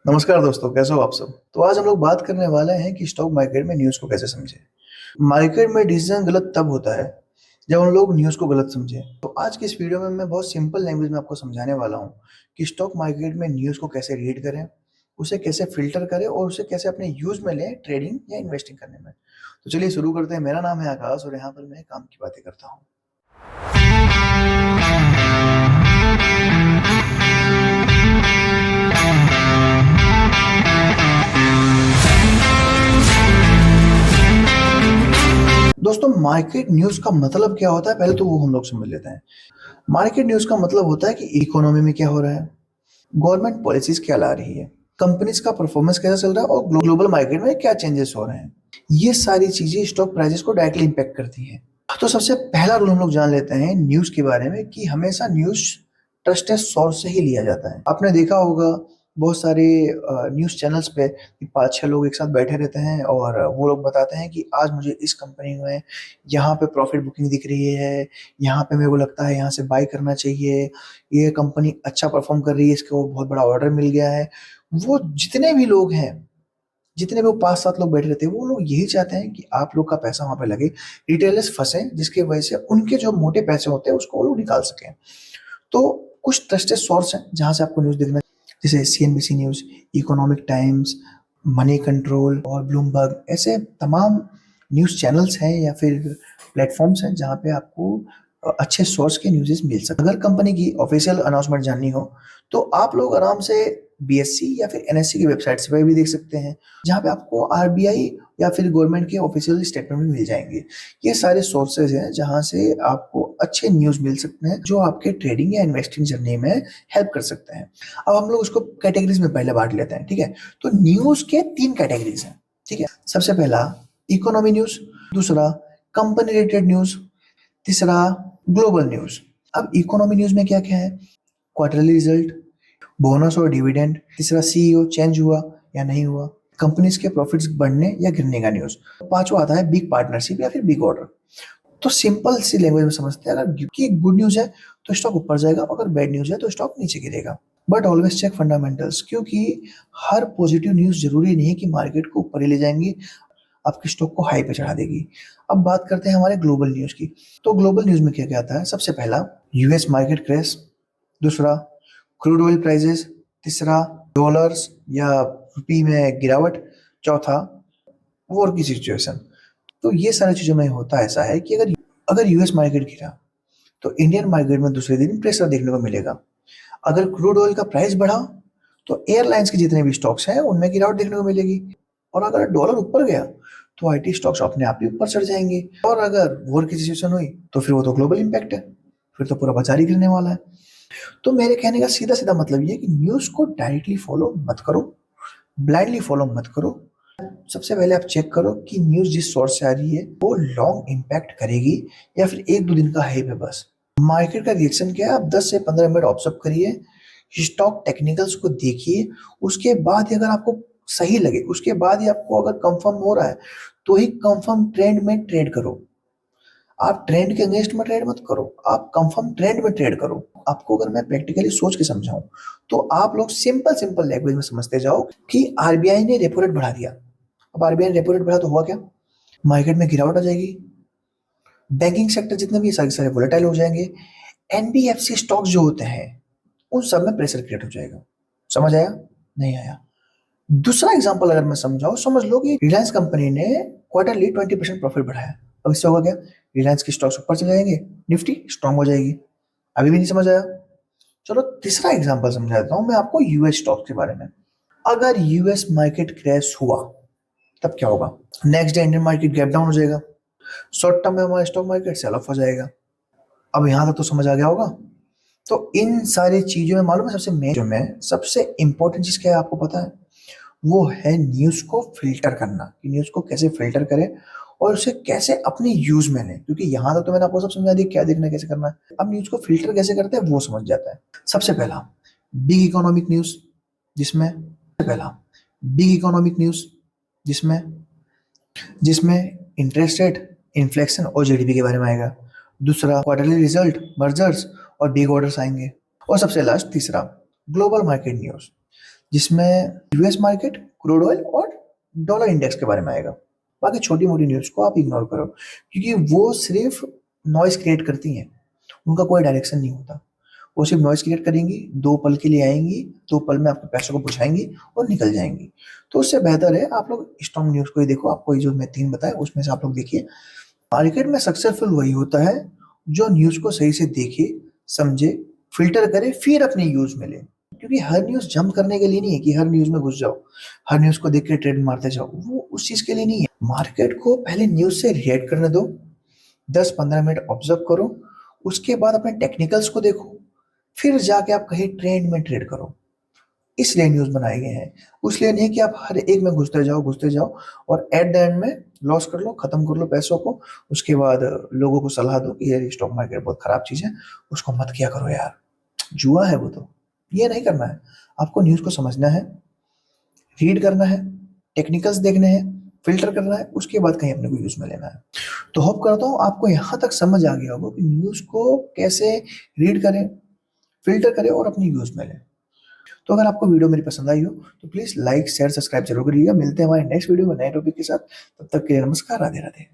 नमस्कार दोस्तों, कैसे हो आप सब। तो आज हम लोग बात करने वाले हैं कि स्टॉक मार्केट में न्यूज़ को कैसे समझें। मार्केट में डिसीजन गलत तब होता है जब हम लोग न्यूज़ को गलत समझें। तो आज की इस वीडियो में मैं बहुत सिंपल लैंग्वेज में आपको समझाने वाला हूँ कि स्टॉक मार्केट में न्यूज़ को कैसे रीड करें, उसे कैसे फिल्टर करें और उसे कैसे अपने यूज में लें ट्रेडिंग या इन्वेस्टिंग करने में। तो चलिए शुरू करते हैं। मेरा नाम है आकाश और यहाँ पर मैं काम की बातें करता हूँ। दोस्तों, मार्केट न्यूज़ का मतलब क्या होता है, पहले तो वो हम लोग समझ लेते हैं। मार्केट न्यूज़ का मतलब होता है कि इकोनॉमी में क्या हो रहा है, गवर्नमेंट पॉलिसीज क्या ला रही है, कंपनीज का परफॉर्मेंस कैसा चल रहा है और ग्लोबल मार्केट में क्या चेंजेस हो रहे हैं। ये सारी चीजें स्टॉक प्राइसेस को डायरेक्टली इंपैक्ट करती हैं। तो सबसे पहला रूल हम लोग जान लेते हैं न्यूज़ के बारे में कि हमेशा न्यूज़ ट्रस्टेड सोर्स से ही लिया जाता है। आपने देखा होगा बहुत सारे न्यूज़ चैनल्स पे 5-6 लोग एक साथ बैठे रहते हैं और वो लोग बताते हैं कि आज मुझे इस कंपनी में यहाँ पे प्रॉफिट बुकिंग दिख रही है, यहाँ पे मेरे को लगता है यहाँ से बाय करना चाहिए, ये कंपनी अच्छा परफॉर्म कर रही है, इसको बहुत बड़ा ऑर्डर मिल गया है। वो जितने भी लोग हैं, जितने भी वो 5-7 लोग बैठे रहते हैं, वो लोग यही चाहते हैं कि आप लोग का पैसा वहाँ पे लगे, रिटेलर्स फंसे, जिसकी वजह से उनके जो मोटे पैसे होते हैं उसको वो लोग निकाल सकें। तो कुछ ट्रस्टेड सोर्स हैं जहाँ से आपको न्यूज़ देखना, जैसे CNBC news, economic times, money control और ब्लूमबर्ग। ऐसे तमाम न्यूज़ चैनल्स हैं या फिर प्लेटफॉर्म्स हैं जहाँ पे आपको अच्छे सोर्स के न्यूज़ मिल सकते हैं। अगर कंपनी की ऑफिशियल अनाउंसमेंट जाननी हो तो आप लोग आराम से बीएससी या फिर एनएससी की वेबसाइट्स पर भी देख सकते हैं, जहाँ पे आपको आरबीआई या फिर गवर्नमेंट के ऑफिशियल स्टेटमेंट भी मिल जाएंगे। ये सारे सोर्सेज हैं जहाँ से आपको अच्छे न्यूज़ मिल सकते हैं जो आपके ट्रेडिंग या इन्वेस्टिंग जर्नी में हेल्प कर सकते हैं। अब हम लोग उसको कैटेगरीज में पहले बांट लेते हैं, ठीक है। तो न्यूज़ के 3 कैटेगरीज हैं, ठीक है। सबसे पहला इकोनॉमी न्यूज़, दूसरा कंपनी रिलेटेड न्यूज़, तीसरा ग्लोबल न्यूज़। अब इकोनॉमी न्यूज़ में क्या क्या है, क्वार्टरली रिजल्ट, बोनस और डिविडेंड, तीसरा सीईओ चेंज हुआ या नहीं हुआ, कंपनीज के प्रॉफिट्स बढ़ने या गिरने का न्यूज़, पांचवा आता है बिग पार्टनरशिप या फिर बिग ऑर्डर। तो सिंपल सी लैंग्वेज में समझते हैं, अगर की गुड न्यूज़ है तो स्टॉक ऊपर जाएगा, अगर बैड न्यूज़ है तो स्टॉक नीचे गिरेगा। बट ऑलवेज चेक फंडामेंटल्स, क्योंकि हर पॉजिटिव न्यूज़ जरूरी नहीं कि मार्केट को ऊपर ही ले जाएंगी, आपके स्टॉक को हाई पे चढ़ा देगी। अब बात करते हैं हमारे ग्लोबल न्यूज़ की। तो ग्लोबल न्यूज़ में क्या क्या आता है, सबसे पहला यूएस मार्केट क्रैश, दूसरा क्रूड ऑयल प्राइसेस, तीसरा डॉलर्स या रुपी में गिरावट, चौथा वॉर की सिचुएशन। तो ये सारी चीजों में होता ऐसा है कि अगर अगर यूएस मार्केट गिरा तो इंडियन मार्केट में दूसरे दिन प्रेशर देखने को मिलेगा। अगर क्रूड ऑयल का प्राइस बढ़ा तो एयरलाइंस के जितने भी स्टॉक्स हैं उनमें गिरावट देखने को मिलेगी। और अगर डॉलर ऊपर गया तो आईटी स्टॉक्स अपने आप ही ऊपर चढ़ जाएंगे। और अगर वॉर की सिचुएशन हुई तो फिर वो तो ग्लोबल इंपैक्ट है, फिर तो पूरा बाजार ही गिरने वाला है। तो मेरे कहने का सीधा सीधा मतलब ये है कि न्यूज़ को डायरेक्टली फॉलो मत करो, ब्लाइंडली फॉलो मत करो। सबसे पहले आप चेक करो कि न्यूज़ जिस सोर्स से आ रही है वो लॉन्ग इम्पैक्ट करेगी या फिर 1-2 दिन का हाइप है बस। मार्केट का रिएक्शन क्या है, आप 10 से 15 मिनट ऑब्जर्व करिए, स्टॉक टेक्निकल्स को देखिए, उसके बाद ही अगर आपको सही लगे, उसके बाद ही आपको अगर कंफर्म हो रहा है तो ही कंफर्म ट्रेंड में ट्रेड करो। आप ट्रेंड के अगेंस्ट में ट्रेड मत करो, आप कंफर्म ट्रेंड में ट्रेड करो। आपको अगर मैं प्रैक्टिकली सोच के समझाऊं तो आप लोग सिंपल सिंपल लैंग्वेज में समझते जाओ कि आरबीआई ने रेपो रेट बढ़ा दिया। अब आरबीआई ने रेपो रेट बढ़ा तो हुआ क्या, मार्केट में गिरावट आ जाएगी, बैंकिंग सेक्टर जितने भी सारे सारे वोलेटाइल हो जाएंगे, एनबीएफसी स्टॉक्स जो होते हैं उन सब में प्रेशर क्रिएट हो जाएगा। समझ आया, नहीं आया? दूसरा एग्जांपल अगर मैं समझाऊं, समझ लो कि रिलायंस कंपनी ने क्वार्टरली 20% प्रॉफिट बढ़ाया। अब इससे होगा क्या, रिलायंस के स्टॉक्स ऊपर चले जाएंगे, निफ्टी स्ट्रांग हो जाएगी। अभी भी नहीं समझ आया? चलो तीसरा एग्जांपल समझा देता हूं मैं आपको यूएस स्टॉक के बारे में। अगर यूएस मार्केट क्रैश हुआ तब क्या होगा, next day Indian market gap down हो जाएगा, शॉर्ट टर्म में हमारा स्टॉक मार्केट सेल ऑफ हो जाएगा। अब यहां तक तो समझ आ गया होगा। तो इन सारी चीजों में मालूम है सबसे मेन जो में सबसे इंपॉर्टेंट चीज क्या है आपको पता है, वो है न्यूज़ को फ़िल्टर करना, कि न्यूज़ को कैसे फ़िल्टर करें और उसे कैसे अपने यूज़ में लें। क्योंकि यहाँ तक तो मैंने आपको सब समझा दिया क्या देखना है, कैसे करना है। अब न्यूज़ को फ़िल्टर कैसे करते हैं वो समझ जाता है। सबसे पहला बिग इकोनॉमिक न्यूज़, जिसमें जिसमें जिसमें इंटरेस्ट रेट, इन्फ्लेशन और जीडीपी के बारे में आएगा। दूसरा क्वार्टरली रिजल्ट, मर्जर्स और बिग ऑर्डर्स आएंगे। और सबसे लास्ट तीसरा ग्लोबल मार्केट न्यूज़। जिसमें यूएस मार्केट, क्रूड ऑयल और डॉलर इंडेक्स के बारे में आएगा। बाकी छोटी-मोटी न्यूज़ को आप इग्नोर करो क्योंकि वो सिर्फ नॉइज़ क्रिएट करती हैं, उनका कोई डायरेक्शन नहीं होता। वो सिर्फ नॉइज़ क्रिएट करेंगी, 2 पल के लिए आएँगी, 2 पल में आपके पैसों को बुझाएँगी और निकल जाएँगी। तो उससे बेहतर है आप लोग स्ट्रॉन्ग न्यूज़ को ही देखो। आपको ये जो मैं 3 बताए उसमें से आप लोग देखिए। मार्केट में सक्सेसफुल वही होता है जो न्यूज़ को सही से देखे, समझे, फ़िल्टर करे फिर अपनी यूज़ में ले। क्योंकि हर न्यूज़ जंप करने के लिए नहीं है कि हर न्यूज़ में घुस जाओ, हर न्यूज़ को देख के ट्रेड मारते जाओ, वो उस चीज़ के लिए नहीं है। मार्केट को पहले न्यूज़ से रिएक्ट करने दो, 10-15 मिनट ऑब्ज़र्व करो, उसके बाद अपने टेक्निकल्स को देखो, फिर जाके आप कहीं ट्रेंड में ट्रेड करो। इसलिए न्यूज़ बनाए गए हैं। उसलिए नहीं कि आप हर एक में घुसते जाओ और एट द एंड में लॉस कर लो, खत्म कर लो पैसों को। उसके बाद लोगों को सलाह दो कि यार स्टॉक मार्केट बहुत खराब चीज़ है, उसको मत किया करो यार, जुआ है वो तो। ये नहीं करना है। आपको न्यूज़ को समझना है, रीड करना है, टेक्निकल्स देखने हैं, फ़िल्टर करना है, उसके बाद कहीं अपने को यूज़ में लेना है। तो होप करता हूँ आपको यहाँ तक समझ आ गया होगा कि न्यूज़ को कैसे रीड करें, फ़िल्टर करें और अपनी यूज़ में लें। तो अगर आपको वीडियो मेरी पसंद आई हो तो प्लीज़ लाइक, शेयर, सब्सक्राइब ज़रूर करिएगा। मिलते हैं हमारे नेक्स्ट वीडियो में नए टॉपिक के साथ। तब तक के लिए नमस्कार, राधे राधे।